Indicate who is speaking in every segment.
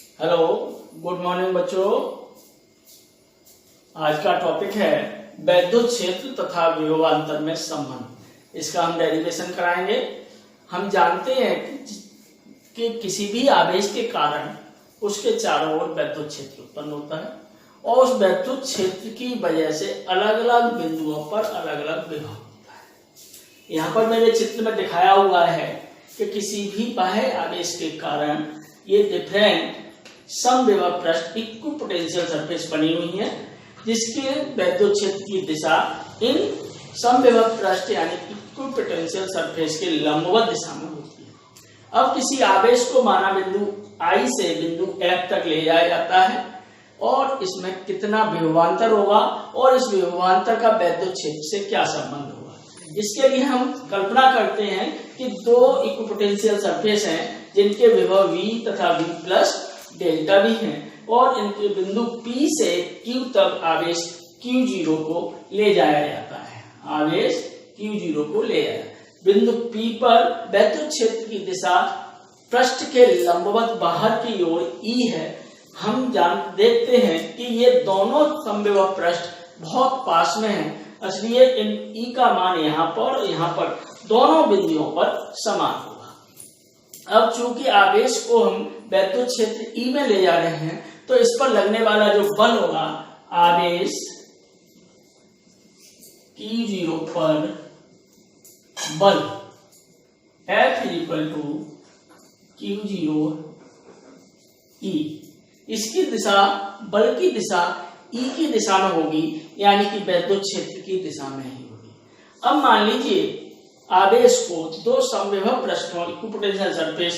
Speaker 1: Hello, good morning बच्चों। आज का टॉपिक है वैद्युत क्षेत्र तथा विभवांतर में संबंध। इसका हम डेरिवेशन कराएंगे। हम जानते हैं कि किसी भी आवेश के कारण उसके चारों ओर वैद्युत क्षेत्र उत्पन्न होता है और उस वैद्युत क्षेत्र की वजह से अलग अलग बिंदुओं पर अलग अलग विभव होता है। यहाँ पर मेरे चित्र में दिखाया हुआ है कि किसी भी बाह्य आवेश के कारण ये डिफरेंट समविभव पृष्ठ इक्विपोटेंशियल सरफेस बनी हुई है, जिसके वैद्युत क्षेत्र की दिशा इन समविभव पृष्ठ यानी इक्विपोटेंशियल सरफेस के लंबवत दिशा में होती है। अब किसी आवेश को माना बिंदु I से बिंदु F तक ले जाया जाता है और इसमें कितना विभवांतर होगा और इस विभवांतर का वैद्युत क्षेत्र से क्या संबंध होगा। इसके लिए हम कल्पना करते हैं कि दो इक्विपोटेंशियल सरफेस हैं जिनके विभव V तथा V प्लस डेल्टा भी है और इनके बिंदु P से Q तक आवेश Q0 को ले जाया जाता है। आवेश Q0 को ले जाया बिंदु P पर वैद्युत क्षेत्र की दिशा पृष्ठ के लंबवत बाहर की ओर E है। हम देखते हैं कि ये दोनों समविभव पृष्ठ बहुत पास में हैं, इसलिए इन E का मान यहाँ पर और यहाँ पर दोनों बिंदुओं पर समान होगा। अब चूंकि आवेश को हम वैद्युत क्षेत्र E में ले जा रहे हैं तो इस पर लगने वाला जो बल होगा, आवेश Q0 पर बल F Q0 E, इसकी दिशा, बल की दिशा E की दिशा में होगी, यानी कि वैद्युत क्षेत्र की दिशा में ही होगी। अब मान लीजिए आवेश को दो समविभव पृष्ठों इक्विपोटेंशियल सरफेस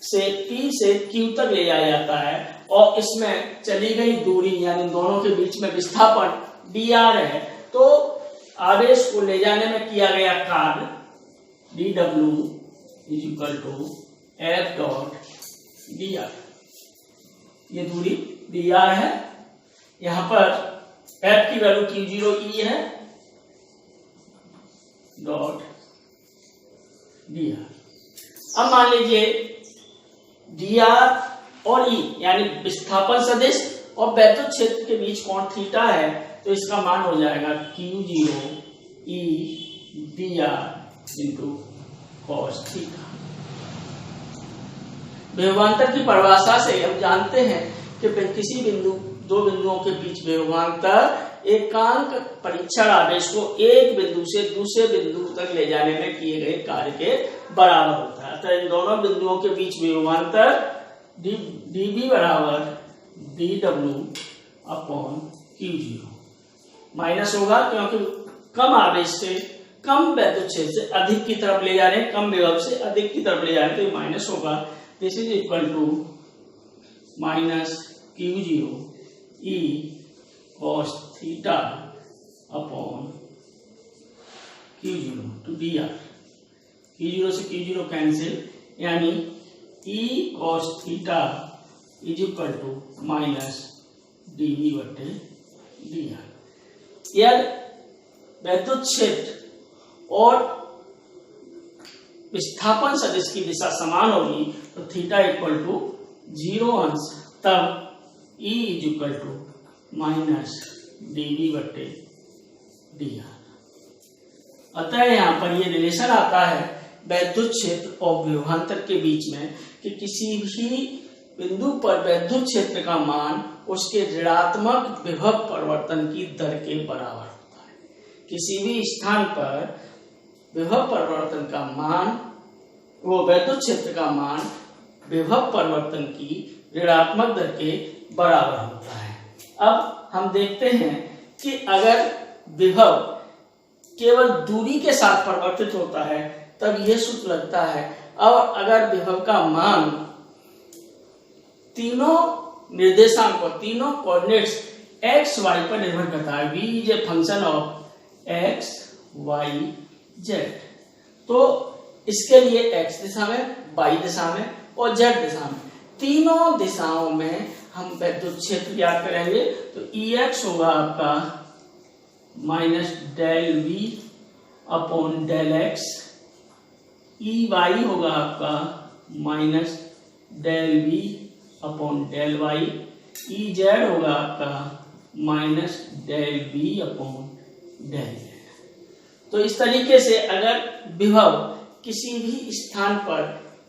Speaker 1: से P से Q तक ले जाया जाता है और इसमें चली गई दूरी यानी दोनों के बीच में विस्थापन dr है, तो आवेश को ले जाने में किया गया कार्य dW F डॉट dr। ये दूरी dr है। यहाँ पर F की वैल्यू Q0 E है डॉट dr। अब मान लीजिए dr और E यानी विस्थापन सदिश और वैद्युत क्षेत्र के बीच कोण थीटा है, तो इसका मान हो जाएगा Q0 E dr into cos theta. विभवांतर की परिभाषा से हम जानते हैं कि किसी दो बिंदुओं के बीच विभवांतर एकांक परीक्षण आवेश को एक बिंदु से दूसरे बिंदु तक ले जाने में किए गए कार्य के बराबर होता है। तो इन दोनों बिंदुओं के बीच विभवांतर dB बराबर dW अपॉन Q0 माइनस होगा, क्योंकि कम आवेश से कम वैद्युत क्षेत्र से अधिक की तरफ ले जा रहे हैं, कम विभव से अधिक की तरफ ले जा रहे हैं, तो ये माइनस होगा। This is equal to minus Q0 E cos theta upon Q0 to dr। Q0 से Q0 कैंसिल, यानी E cos theta is equal to minus dV बटे dr। यदि वैद्युत क्षेत्र और विस्थापन सदिश की दिशा समान होगी तो थीटा इक्वल टू 0 अंश, तब E is equal to minus dV बटे dr। अतः यहाँ पर ये रिलेशन आता है वैद्युत क्षेत्र और विभवांतर के बीच में कि किसी भी बिंदु पर वैद्युत क्षेत्र का मान उसके ऋणात्मक विभव परिवर्तन की दर के बराबर होता है। किसी भी स्थान पर विभव परिवर्तन का मान, वो वैद्युत क्षेत्र का मान विभव परिवर्तन की ऋणात्मक दर के बराबर होता है। अब हम देखते हैं कि अगर विभव केवल दूरी के साथ परिवर्तित होता है तब यह सूत्र लगता है, और अगर विभव का मान तीनों निर्देशांकों, तीनों कोऑर्डिनेट्स x y पर निर्भर करता है, v is a function of x y z, तो इसके लिए x दिशा में, y दिशा में और z दिशा में, तीनों दिशाओं में हम वैद्युत क्षेत्र ज्ञात करेंगे। तो Ex होगा आपका minus del v upon del x, Ey होगा आपका minus del v upon del y, E Z होगा आपका minus del b upon del z. तो इस तरीके से अगर विभव किसी भी स्थान पर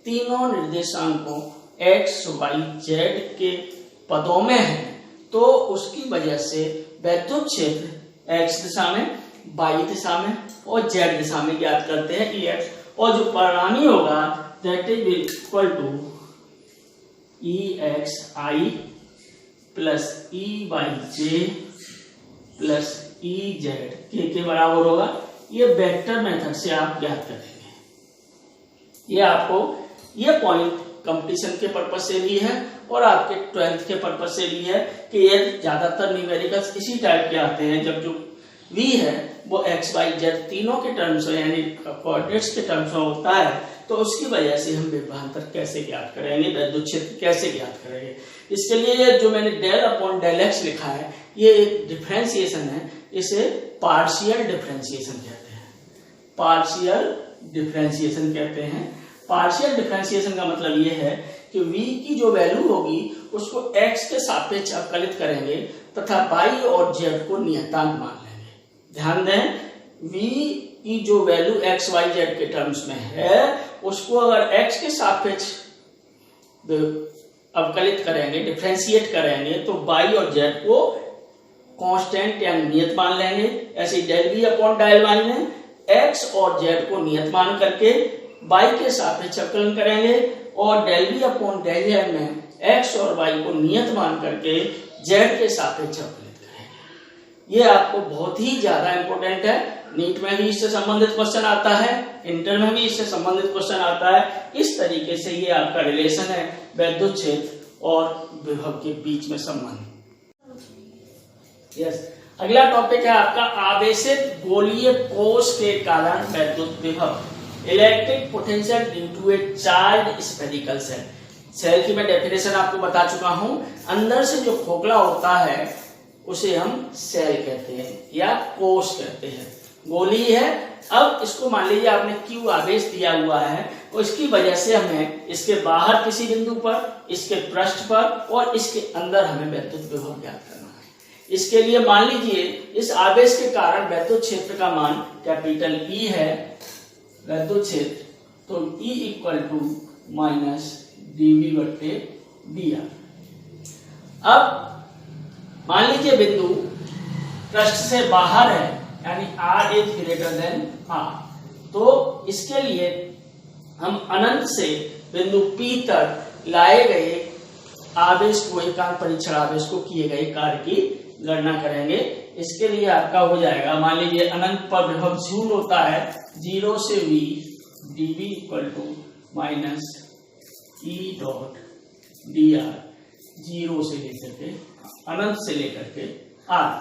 Speaker 1: तीनों निर्देशांकों x, y, z के पदों में है तो उसकी वजह से वैद्युत क्षेत्र x दिशा में, y दिशा में और z दिशा में ज्ञात करते हैं Ex, और जो परिणामी होगा that is equal to EXI plus EYJ plus EZ के बराबर होगा। ये वेक्टर मेथड से आप ज्ञात करेंगे। ये आपको ये पॉइंट कंपटीशन के पर्पस से भी है और आपके 12th के पर्पस से भी है कि ये ज्यादातर न्यूमेरिकल्स इसी टाइप के आते हैं जब जो v है वो x, y, z तीनों के टर्म्स में यानी कोऑर्डिनेट्स के टर्म्स में होता है, तो उसकी वजह से हम विभवांतर कैसे ज्ञात करेंगे, वैद्युत क्षेत्र कैसे ज्ञात करेंगे। इसके लिए ये जो मैंने डेल अपॉन डेल x लिखा है ये एक डिफरेंशिएशन है, इसे पार्शियल डिफरेंशिएशन कहते हैं। पार्शियल डिफरेंशिएशन कहते हैं। पार्शियल डिफरेंशिएशन का मतलब ये है कि v की जो वैल्यू होगी उसको x के सापेक्ष अवकलित करेंगे तथा y और z को नियतांक मान लेंगे। ध्यान दें, v की जो वैल्यू x, y, z के टर्म्स में है उसको अगर x के सापेक्ष अवकलित करेंगे, डिफरेंशिएट करेंगे तो y और z को कांस्टेंट या नियत मान लेंगे। ऐसे del v upon del y में x और z को नियत मान करके y के सापेक्ष अवकलन करेंगे और del v upon del z में x और y को नियत मान करके z के सापेक्ष अवकलित करेंगे। ये आपको बहुत ही ज्यादा इंपॉर्टेंट है। नीट में भी इससे संबंधित क्वेश्चन आता है, इंटर में भी इससे संबंधित क्वेश्चन आता है। इस तरीके से ये आपका रिलेशन है वैद्युत क्षेत्र और विभव के बीच में संबंध। यस, अगला टॉपिक है आपका आवेशित गोलीय कोश के कारण वैद्युत विभव, electric potential due to a charge spherical shell. Shell की मैं डेफिनेशन आपको बता चुका हूं। अंदर से जो खोखला होता है उसे हम सेल कहते हैं या कोश कहते हैं। गोली है, अब इसको मान लीजिए आपने Q आवेश दिया हुआ है और इसकी वजह से हमें इसके बाहर किसी बिंदु पर, इसके पृष्ठ पर और इसके अंदर हमें वैद्युत विभव ज्ञात करना है। इसके लिए मान लीजिए इस आवेश के कारण वैद्युत क्षेत्र का मान कैपिटल E है, वैद्युत क्षेत्र, तो E equal to minus dV बटे dr। अब मान लीजिए बिंदु पृष्ठ से बाहर है यानी r is greater than r, तो इसके लिए हम अनंत से बिंदु P तक लाए गए आवेश को, एकांक परीक्षण आवेश को किए गए कार्य की गणना करेंगे। इसके लिए आपका हो जाएगा, मान लीजिए अनंत पर विभव 0 होता है, 0 से v dv equal to minus E dot dr, 0 से लेकर के अनंत से लेकर के r,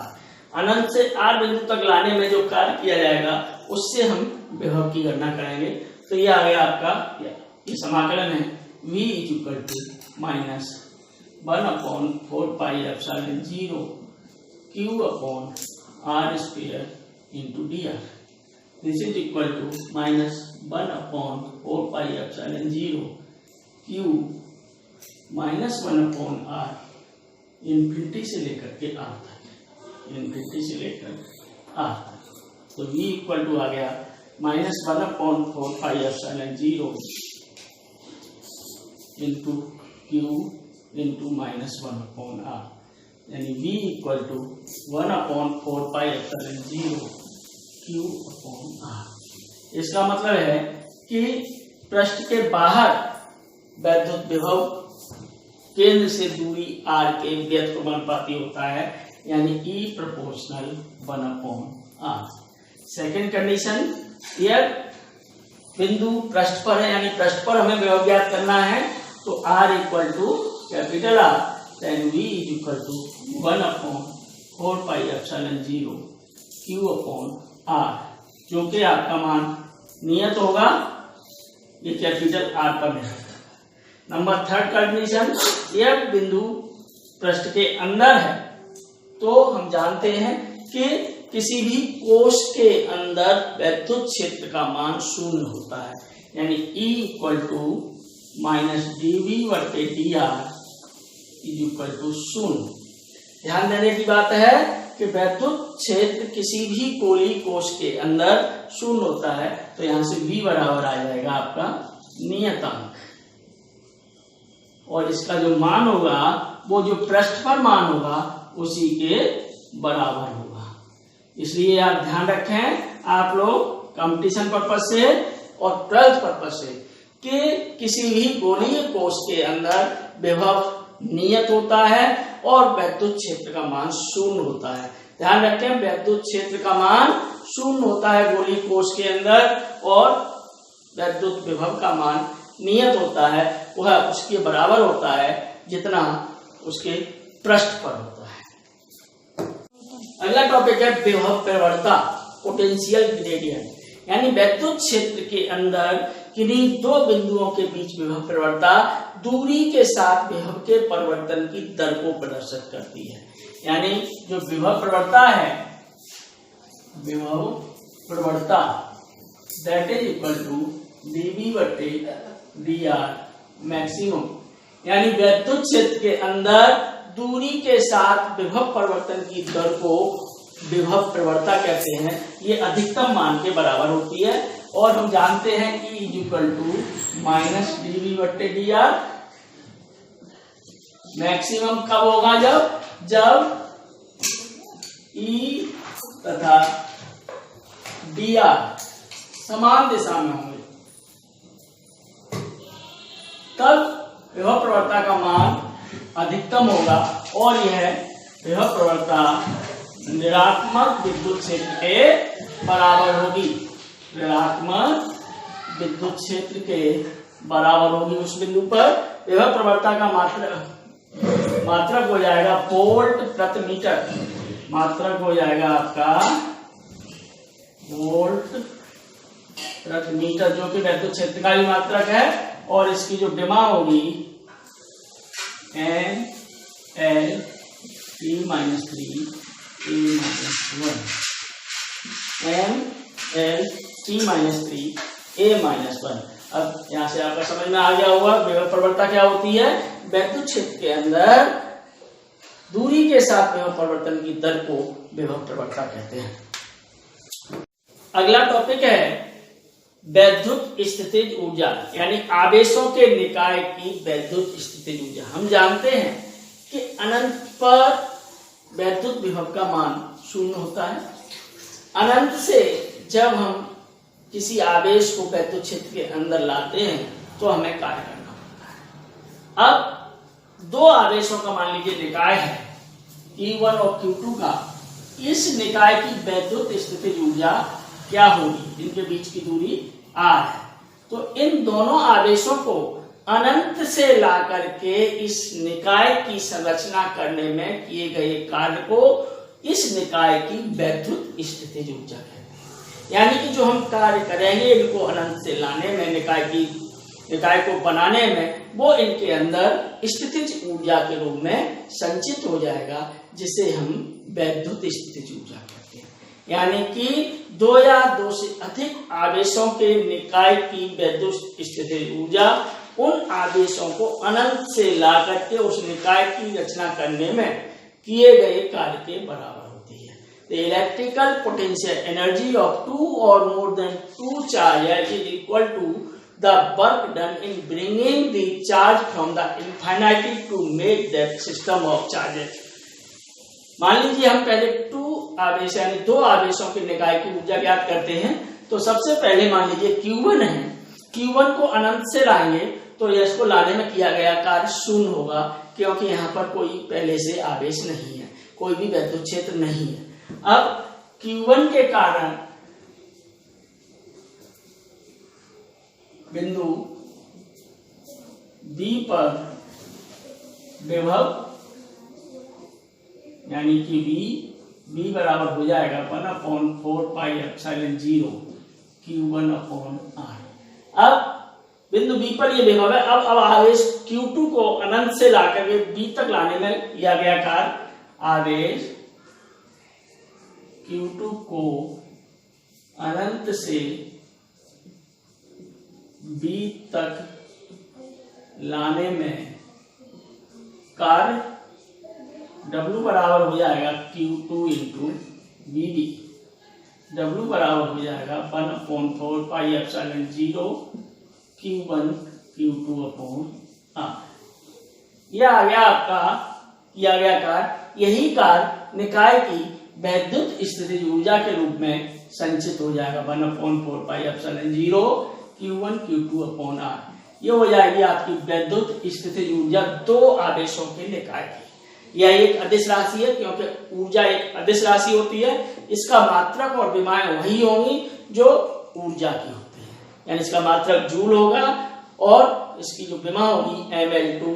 Speaker 1: अनंत से r बिंदु तक लाने में जो कार्य किया जाएगा उससे हम विभव की गणना करेंगे। तो ये आ गया आपका, ये समाकलन है v is equal to minus 1/4 pi epsilon 0 q upon r square into dr। This is equal to minus 1/4 pi epsilon 0 q minus 1/r infinity से लेकर के r तक, इन्फिनिटी से लेकर r तक। तो v इक्वल टू आ गया minus 1/4 pi epsilon 0 into q into minus 1/r, यानी v equal to 1/4 pi epsilon 0 q upon r। इसका मतलब है कि पृष्ठ के बाहर वैद्युत विभव केंद्र से दूरी r के व्यतिक्रमानुपाती होता है, यानी E proportional 1/r। Second condition, यह बिंदु पृष्ठ पर है यानी पृष्ठ पर हमें विभव ज्ञात करना है, तो r equal to capital R, then v is equal to 1/4 pi epsilon 0 q upon r, जो कि आपका मान नियत होगा, ये कैपिटल R का नियत। नंबर थर्ड कंडीशन, यह बिंदु पृष्ठ के अंदर है तो हम जानते हैं कि किसी भी कोश के अंदर वैद्युत क्षेत्र का मान 0 होता है, यानी E equal to minus dV बटे dr इज इक्वल टू 0। ध्यान देने की बात है कि वैद्युत क्षेत्र किसी भी गोलीय कोश के अंदर 0 होता है, तो यहां से V बराबर आ जाएगा आपका नियतांक, और इसका जो मान होगा वो जो पृष्ठ पर मान होगा उसी के बराबर होगा। इसलिए आप ध्यान रखें आप लोग कंपटीशन पर्पज से और 12th पर्पज से कि किसी भी गोलीय कोश के अंदर विभव नियत होता है और वैद्युत क्षेत्र का मान 0 होता है। ध्यान रखें वैद्युत क्षेत्र का मान 0 होता है गोलीय कोश के अंदर, और वैद्युत विभव का मान नियत होता है, वह उसके बराबर होता है जितना उसके पृष्ठ पर होता है। अगला टॉपिक है विभव प्रवणता, पोटेंशियल ग्रेडियंट, यानी वैद्युत क्षेत्र के अंदर किन्हीं दो बिंदुओं के बीच विभव प्रवणता दूरी के साथ विभव के परिवर्तन की दर को प्रदर्शित करती है। यानी जो विभव प्रवणता है, विभव प्रवणता that is equal to dV बटे dr मैक्सिमम, यानी वैद्युत क्षेत्र के अंदर दूरी के साथ विभव परिवर्तन की दर को विभव प्रवणता कहते हैं। ये अधिकतम मान के बराबर होती है, और हम जानते हैं कि is equal to minus dV बटे dr। मैक्सिमम कब होगा? जब E तथा dr समान दिशा में होंगे, तब विभव प्रवणता का मान अधिकतम होगा, और यह विभव प्रवणता ऋणात्मक विद्युत क्षेत्र के बराबर होगी। ऋणात्मक विद्युत क्षेत्र के बराबर होगी। उस बिंदु पर विभव प्रवणता का मात्रक हो जाएगा वोल्ट प्रति मीटर। मात्रक हो जाएगा आपका वोल्ट प्रति मीटर, जो कि वैद्युत क्षेत्र का भी मात्रक है, और इसकी जो डिमा होगी n l t minus 3 a minus 1, n l t minus 3 a minus 1। अब यहां से आपका समझ में आ गया होगा विभव प्रवणता क्या होती है। वैद्युत क्षेत्र के अंदर दूरी के साथ विभव परिवर्तन की दर को विभव प्रवणता कहते हैं। अगला टॉपिक है वैद्युत स्थितिज ऊर्जा, यानी आवेशों के निकाय की वैद्युत स्थितिज ऊर्जा। हम जानते हैं कि अनंत पर वैद्युत विभव का मान 0 होता है। अनंत से जब हम किसी आवेश को वैद्युत क्षेत्र के अंदर लाते हैं तो हमें कार्य करना पड़ता है। अब दो आवेशों का मान लीजिए निकाय है Q1 और Q2 का, इस निकाय की वैद्युत स्थितिज ऊर्जा क्या होगी? इनके बीच की दूरी r है, तो इन दोनों आवेशों को अनंत से ला करके इस निकाय की संरचना करने में किए गए कार्य को इस निकाय की वैद्युत स्थितिज ऊर्जा कहते हैं। यानी कि जो हम कार्य करेंगे इनको अनंत से लाने में, निकाय को बनाने में, वो इनके अंदर स्थितिज ऊर्जा के रूप में संचित हो जाएगा, जिसे हम वैद्युत स्थितिज ऊर्जा कहते हैं। यानी कि दो या दो से अधिक आवेशों के निकाय की वैद्युत स्थितिज ऊर्जा उन आवेशों को अनंत से ला करके उस निकाय की रचना करने में किए गए कार्य के बराबर होती है। The electrical potential energy of two or more than two charges is equal to the work done in bringing the charge from the infinity to make that system of charges। मान लीजिए हम पहले टू आवेश यानी दो आवेशों के निकाय की ऊर्जा ज्ञात करते हैं, तो सबसे पहले मान लीजिए Q1 है, Q1 को अनंत से लाएंगे तो इसको लाने में किया गया कार्य 0 होगा, क्योंकि यहाँ पर कोई पहले से आवेश नहीं है, कोई भी वैद्युत क्षेत्र नहीं है। अब Q1 के कारण बिंदु B पर विभव यानी कि V बराबर हो जाएगा 1/4πε0 Q1/R। अब बिंदु B पर ये विभव है। अब आवेश Q2 को अनंत से लाकर के B तक लाने में किया गया कार्य, आवेश Q2 को अनंत से B तक लाने में कार्य W बराबर हो जाएगा Q2 इंटू VD। W बराबर हो जाएगा 1/4 pi epsilon 0 Q1 Q2 upon R। यह आ गया आपका किया गया कार्य। यही कार्य निकाय की वैद्युत स्थितिज ऊर्जा के रूप में संचित हो जाएगा 1/4 pi epsilon 0 Q1 Q2 upon R। ये हो जाएगी आपकी वैद्युत स्थितिज ऊर्जा दो आवेशों के निकाय की। यह एक अदिश राशि है, क्योंकि ऊर्जा एक अदिश राशि होती है। इसका मात्रक और विमाएं वही होंगी जो ऊर्जा की होती है, यानी इसका मात्रक जूल होगा और इसकी जो विमा होगी mL2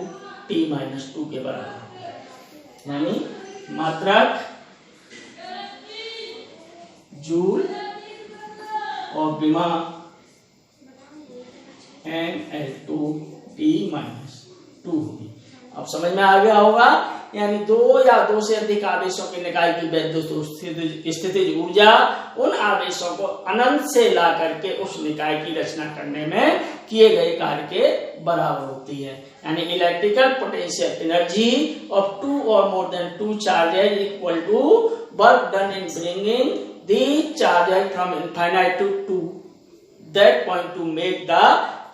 Speaker 1: T-2 के बराबर, यानी मात्रक जूल और विमा mL2 T-2 होगी। अब समझ में आ गया होगा, यानी दो या दो से अधिक आवेशों के निकाय की वैद्युत स्थितिज ऊर्जा उन आवेशों को अनंत से ला करके उस निकाय की रचना करने में किए गए कार्य के बराबर होती है। यानी electrical potential energy of 2 or more than 2 charges equal to work done in bringing the charges from infinite to that point to make the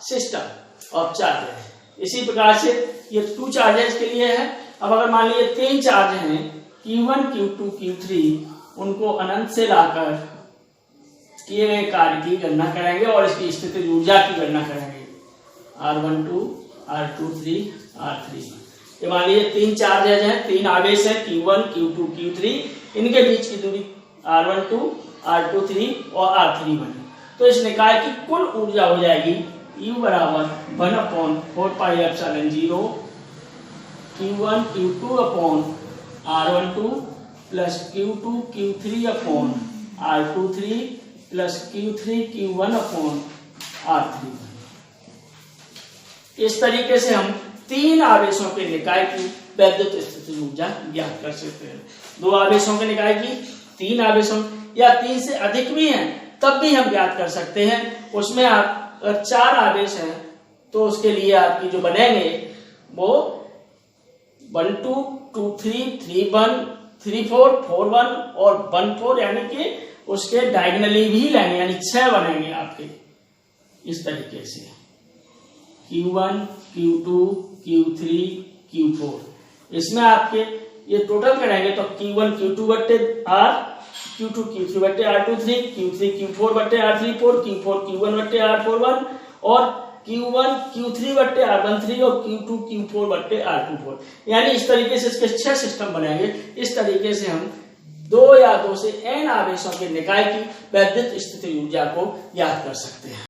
Speaker 1: system of charges। इसी प्रकार से ये 2 चार्जेस के लिए है। अब अगर मान लीजिए 3 चार्ज हैं Q1 Q2 Q3, उनको अनंत से लाकर किए गए कार्य की गणना करेंगे और इसकी स्थितिज ऊर्जा की गणना करेंगे R12 R23 R31। ये मान लीजिए 3 चार्जेस हैं, 3 आवेश हैं Q1 Q2 Q3, इनके बीच की दूरी R12 R23 और R31। तो इस निकाय की कुल ऊर्जा हो जाएगी U बराबर 1/4 pi epsilon 0 Q1 Q2 upon R12 plus Q2 Q3 upon R23 plus Q3 Q1 upon R31। इस तरीके से हम 3 आवेशों के निकाय की वैद्युत स्थितिज ऊर्जा ज्ञात कर सकते हैं। 2 आवेशों के निकाय की, 3 आवेशों या 3 से अधिक भी हैं तब भी हम ज्ञात कर सकते हैं। उसमें आप अगर 4 आवेश हैं तो उसके लिए आपकी जो बनेंगे वो 1 2 2 3 3 1 3 4 4 1 और 1 4, यानी कि उसके डायगोनली भी लेंगे, यानी 6 बनेंगे आपके इस तरीके से Q1 Q2 Q3 Q4। इसमें आपके ये टोटल करेंगे तो Q1 Q2 बट्टे R, Q2 Q3 बट्टे R23, Q3 Q4 बट्टे R34, Q4 Q1 बट्टे R41 और Q1 Q3 बट्टे R13 और Q2 Q4 बट्टे R24। यानी इस तरीके से इसके 6 सिस्टम बनाएंगे। इस तरीके से हम 2 या 2 से n आवेशों के निकाय की वैद्युत स्थितिज ऊर्जा को ज्ञात कर सकते हैं।